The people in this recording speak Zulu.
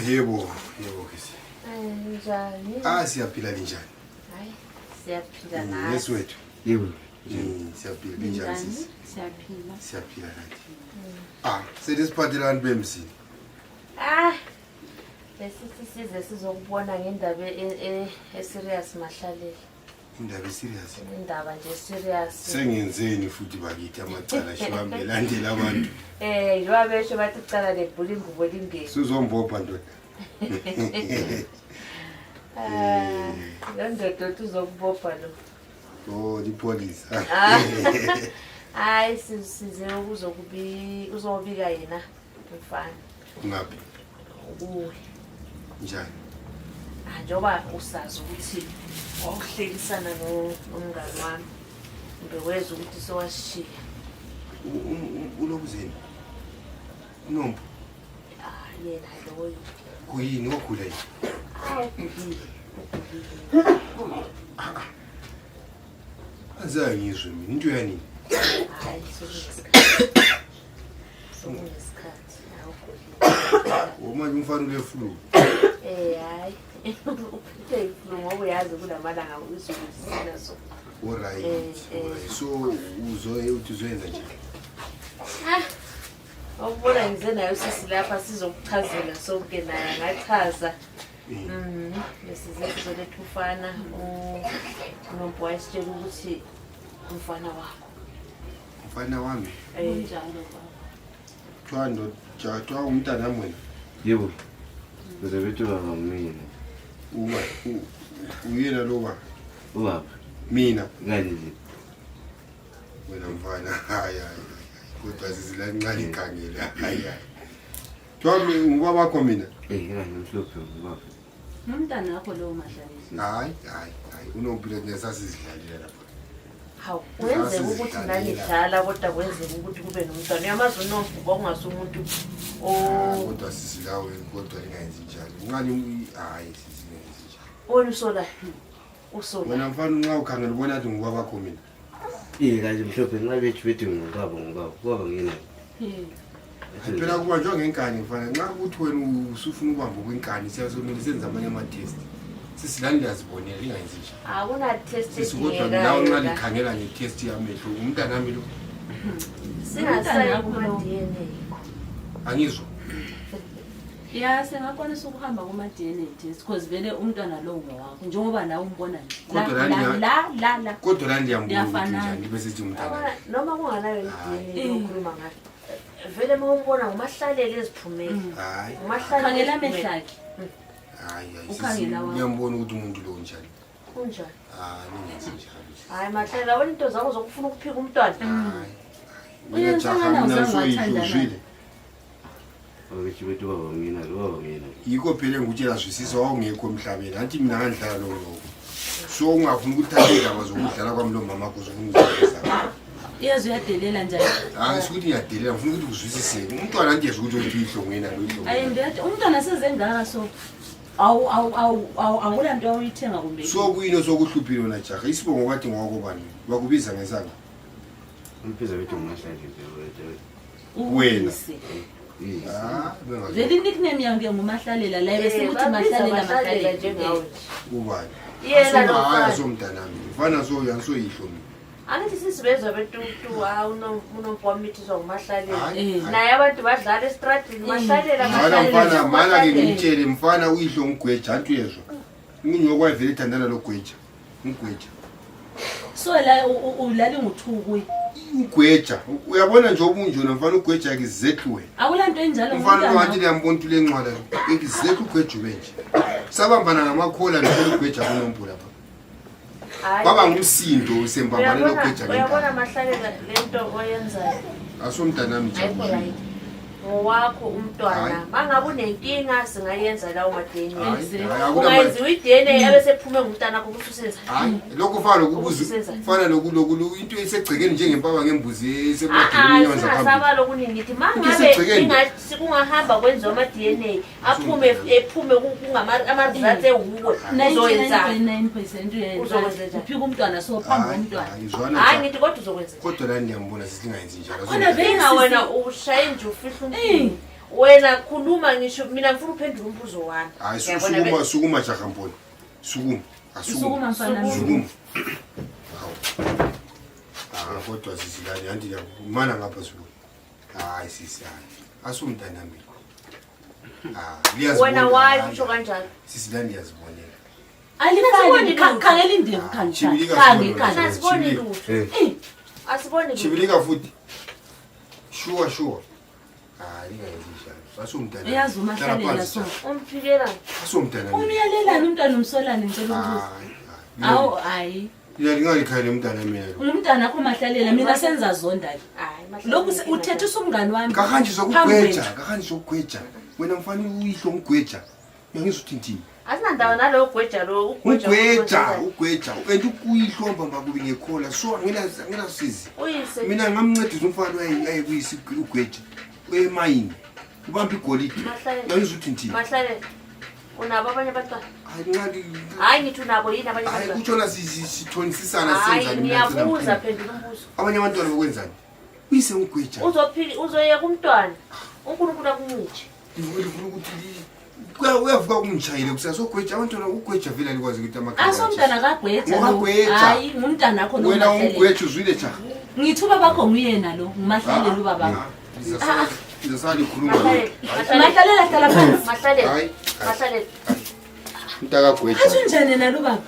Yebo kisi. Njani? Siyaphila linjani? Hayi, siyaphila nawe. Yes wethu. Yebo. Siyaphila linjani sisi? Siyaphila. Siyaphila kanti. Selisiphathelani bemzini. Lesithi size sizokubona ngendaba serious mahlalela. Indaba serious. Indaba nje serious. Sengenzeni futhi bakithi amacala shiwambe landela abantu. Njoba besho bathi ucala lebhula ingubo lingeni. Suzombopha ndoda. Lo ndoda uzokubopha lo. Oh, ipolice. Hayi size uzobika yena mfana. Ngaphi? Uwe. Njani? Njoba usazi ukuthi wawuhlekisana nomngane wami. Ngeweza ukuthi sowashiya. Ulobuzeni. Unombo. Yena loyo. Kuyini ogula yini? Azangizwe mina into yani. Hayi sokunesikhathi. Manje umfana ule flu. Hayi. Uphethe iflu ngoba uyazi kulamalanga usizisina so. Alright. So uthi uzoyenza nje. Awubona ngize nayo sisi lapha sizokuchazela sonke naye ngachaza. Lesize sizoletha ufana uNombo wayesitshela ukuthi umfana wakho. Umfana wami. Njalo baba. Thwando jatwa umntana wami. Yebo. Bezabethu mina. Uyena loba. Ubaba. Mina. Ngani nje. Wena mfana hayi. Kodwa sizilancane ikhangele hayi. Thwami ngubaba wakho mina. Ngani mhlophe ubaba. Umntana wakho lo mahlalisi. Hayi. Unompilo nesasizidlalela lapha. Hawu, wenze ukuthi nangidlala kodwa kwenze ukuthi kube nomntwana. Uyamazi uNombo kwakungasumuntu kodwa sisilawe kodwa lingayenzi njalo. Ngani hayi sizingenzi njalo. Wena usola. Usola. Wena mfana nxa ukhangela ubona ukuthi ngubaba wakho mina. Kanje mhlophe nxa bethu ngubaba. Ubaba ngene. Phela kuba njengenkani mfana nxa ukuthi wena usufuna ubamba kwenkani siyasomela senza amanye ama-test. Sisilani yazibonela lingayenzi nje. Akuna test sikodwa nawe nxa likhangela nge-test yamehlo umntana wami lo. Singasayi kuma-DNA. Angizwa. Ya sengakwanisa ukuhamba kuma-DNA test because vele umntwana lo ngowakho njengoba nawe umbona nje. La. Kodwa la ndiyambona ukuthi njani bese sithi umntana. Noma kunganayo i-DNA yokukhuluma ngayo. Vele uma umbona ngumahlaleli eziphumeni. Hayi. Khangela amehlo akhe. Hayi. Ngiyambona ukuthi umuntu lo njani. Kunjani? Ningenzi njalo. Hayi mahlela wena into zakho zokufuna ukuphika umntwana. Hayi. Uyathanda Uyathanda. Awuthi bethu ubaba ngina. Yikho phela ngikutshela zwisisa wawungekho emhlabeni. Anti mina ngandlala lo. So ungafuna ukuthatha indaba zokudlala kwami lo mama akho zokumzisa. Iyazi uyadelela njani? Sikuthi ngiyadelela ngifuna ukuthi uzwisise. Umntwana ngiyeza ukuthi uyihlongena lo ihlongena. Hayi ngiyathi umntwana sezengaka so awulanto awuyithenga kumbe. So kuyini sokuhluphile wena jaha isibongo kwathi ngwakobani bakubiza ngesanga. Umpheza bethu ngumahlanje Wena. Vele nickname yangu ngumahlalela la bese ukuthi mahlalela njengawe. Ubani? Yena lo mfana. Somntana nami. Mfana so yansoyihlo mina. Angithi sisibezwa betutu unompomithiswa ngumahlalela. Hayi. Naye abantu badlala estradini mahlalela Mala ke ngimtshele mfana uyihlo ngigweja antu yezwa. Nginyokwa vele thandana lo gweja. Ngigweja. So la ulali nguthuku. Ugweja uyabona nje obunjona mfana ugweja kizethu wena. Akulanto enjalo mfana wathi liyambona ile ncwala ekizethu ugweja benje. Sabambana ngamakhola nokugweja kuNombo lapha. Baba ngumsindo sembambane lokugweja ngempela. Uyabona mahlalela lento oyenzayo. Asomntana nami Hayi ngowakho umntwana. Mangabe unenkinga singayenza lawo ma-DNA. Ungayenziwa i-DNA ebesephume ngumntana wakho ukuthi usenza. Hayi lokho fana lokubuza fana lokulu into esegcekeni njengempaba ngembuzi esemadini inyonza phambili. Singasaba lokuningi ngithi mangabe kungahamba kwenziwa ama-DNA ephume ama-results ewuwe uzoyenza. 99% uphika umntwana so phambi komntwana. Hayi ngithi kodwa uzokwenza. Kodwa la ndiyambona sisingayenzi njalo. Khona vele wena ushaya nje ufihla wena khuluma ngisho mina ngifuna uphendula umbuzo wami. Hayi sukuma Jakamponi. Sukuma. Sukuma mfana. Sukuma. Kodwa sisilani yanti mana ngapha sukuma. Hayi sisi hayi. Asumntana mina. Wena wayi usho kanjalo. Sisilani yazibonela. Aliboni khangela indebe khangela. Asiboni lutho. Asiboni. Chibilika futhi. Sure. Hayi ngiyizisha. Asumntana. Uyazi uMahlalela so. Umphikela. Asumntana. Umyalelana umntwana umsolane ngicela ukubuza. Awu hayi. Ngingalikhaya umntana mina lo. Umntana akho Mahlalela mina senza zonda. Hayi lokhu uthethe usumngani wami. Kakanje zokugweja. Wena mfana uyihlo ngigweja. Ngiyangizwa uthini? Asinandaba nalo ugweja lo ugweja. Ent ukuyihlomba makubi ngekhola so ngina sizi. Uyise. Mina ngamncedisa umfana ayekuyisi ugweja. Emayini. Ubamba igolide. Ngiyangizwa uthini? Mahlalela. Unabo abanye abantwana? Hayi ngithi unabo yini abanye abantwana? Hayi kutshona sithonisisana senza mina. Hayi niyabuza phendula umbuzo. Abanye abantwana bokwenzani? Uyise ngigweja. Uzoyeka umntwana. uNkulunkulu akuncitshe. Ngifuna ukuthi uyavuka kumtshayile kusasogweja abantwana ugweja vela likwazi ukuthi amakhaya. Asomntana kagweja. Hayi ngumntana akho lo. Wena ugweja uzwile cha. Ngithuba bakho nguyena lo nguMahlalela ubaba. Ngizasali khuluma. Mahlalela hlala phansi. Mahlalela. Mntaka gweja. Athi njani nalo baba?